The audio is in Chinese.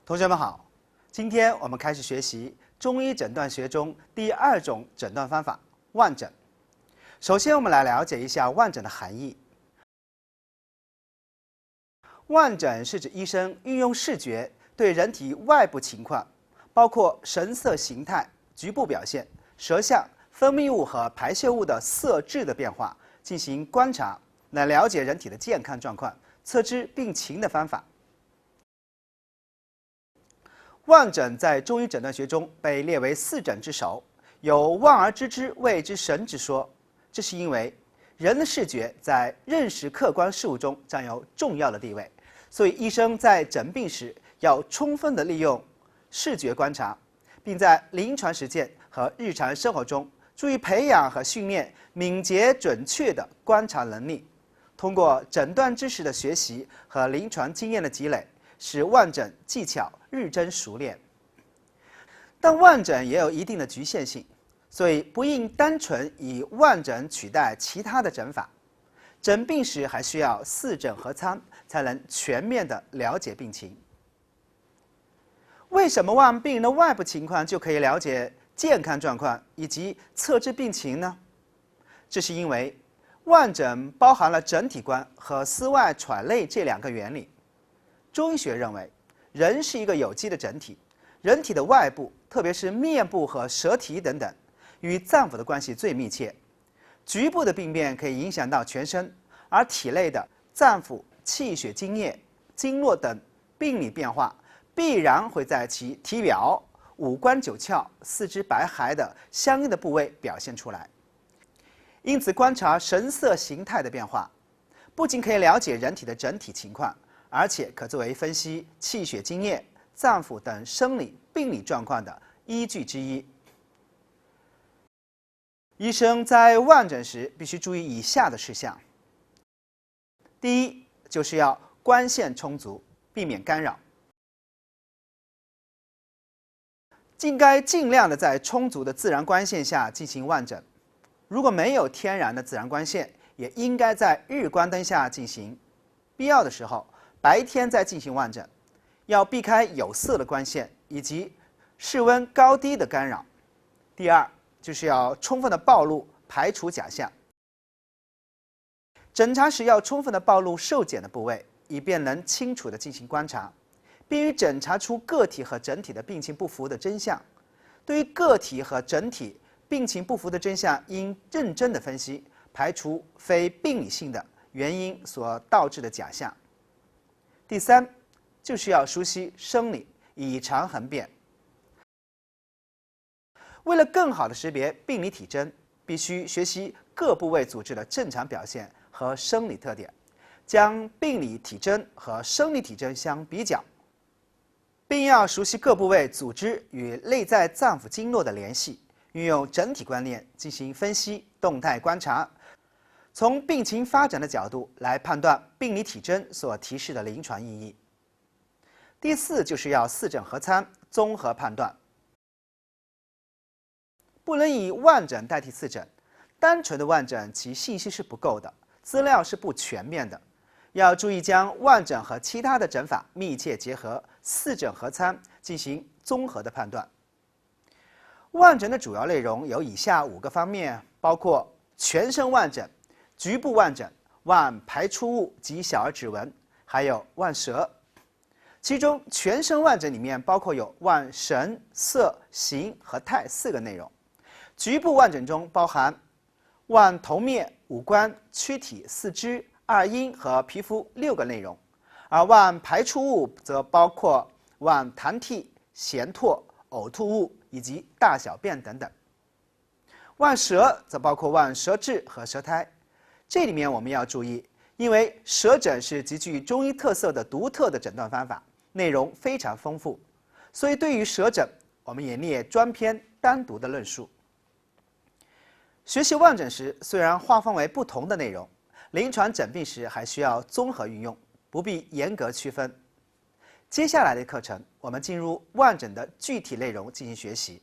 同学们好，今天我们开始学习中医诊断学中第2种诊断方法——望诊。首先，我们来了解一下望诊的含义。望诊是指医生运用视觉对人体外部情况，包括神色形态、局部表现、舌象、分泌物和排泄物的色质的变化进行观察，来了解人体的健康状况，测知病情的方法。望诊在中医诊断学中被列为4诊之首，有望而知之谓之神之说。这是因为人的视觉在认识客观事物中占有重要的地位，所以医生在诊病时要充分地利用视觉观察，并在临床实践和日常生活中注意培养和训练敏捷准确的观察能力。通过诊断知识的学习和临床经验的积累，使望诊技巧日臻熟练。但望诊也有一定的局限性，所以不应单纯以望诊取代其他的诊法。诊病时还需要4诊合参，才能全面地了解病情。为什么望病人的外部情况就可以了解健康状况以及测知病情呢？这是因为望诊包含了整体观和丝外揣内这2个原理。中医学认为，人是一个有机的整体，人体的外部，特别是面部和舌体等等，与脏腑的关系最密切。局部的病变可以影响到全身，而体内的脏腑、气血、津液、经络等病理变化，必然会在其体表、五官九窍、四肢百骸的相应的部位表现出来。因此，观察神色形态的变化，不仅可以了解人体的整体情况，而且可作为分析气血、津液、脏腑等生理病理状况的依据之一。医生在望诊时必须注意以下的事项：第一，就是要光线充足，避免干扰。该尽量的在充足的自然光线下进行望诊。如果没有天然的自然光线，也应该在日光灯下进行。必要的时候，白天再进行望诊，要避开有色的光线以及室温高低的干扰。第二，就是要充分的暴露，排除假象。诊查时要充分的暴露受检的部位，以便能清楚的进行观察，便于诊查出个体和整体的病情不符的真相。对于个体和整体病情不符的真相，应认真的分析，排除非病理性的原因所导致的假象。第三，就是要熟悉生理，以常恒变。为了更好的识别病理体征，必须学习各部位组织的正常表现和生理特点，将病理体征和生理体征相比较，并要熟悉各部位组织与内在脏腑经络的联系，运用整体观念进行分析、动态观察，从病情发展的角度来判断病理体征所提示的临床意义。第四，就是要4诊合参，综合判断。不能以望诊代替4诊，单纯的望诊其信息是不够的，资料是不全面的。要注意将望诊和其他的诊法密切结合，4诊合参进行综合的判断。望诊的主要内容有以下5个方面，包括全身望诊、局部望诊、望排出物及小儿指纹，还有望舌。其中全身望诊里面包括有望神、色、形和态4个内容。局部望诊中包含望头面、五官、躯体、四肢、二阴和皮肤6个内容，而望排出物则包括望痰涕、涎唾、呕吐物以及大小便等等。望舌则包括望舌质和舌苔。这里面我们要注意，因为舌诊是极具中医特色的独特的诊断方法，内容非常丰富，所以对于舌诊，我们也列专篇单独的论述。学习望诊时，虽然划分为不同的内容，临床诊病时还需要综合运用，不必严格区分。接下来的课程，我们进入望诊的具体内容进行学习。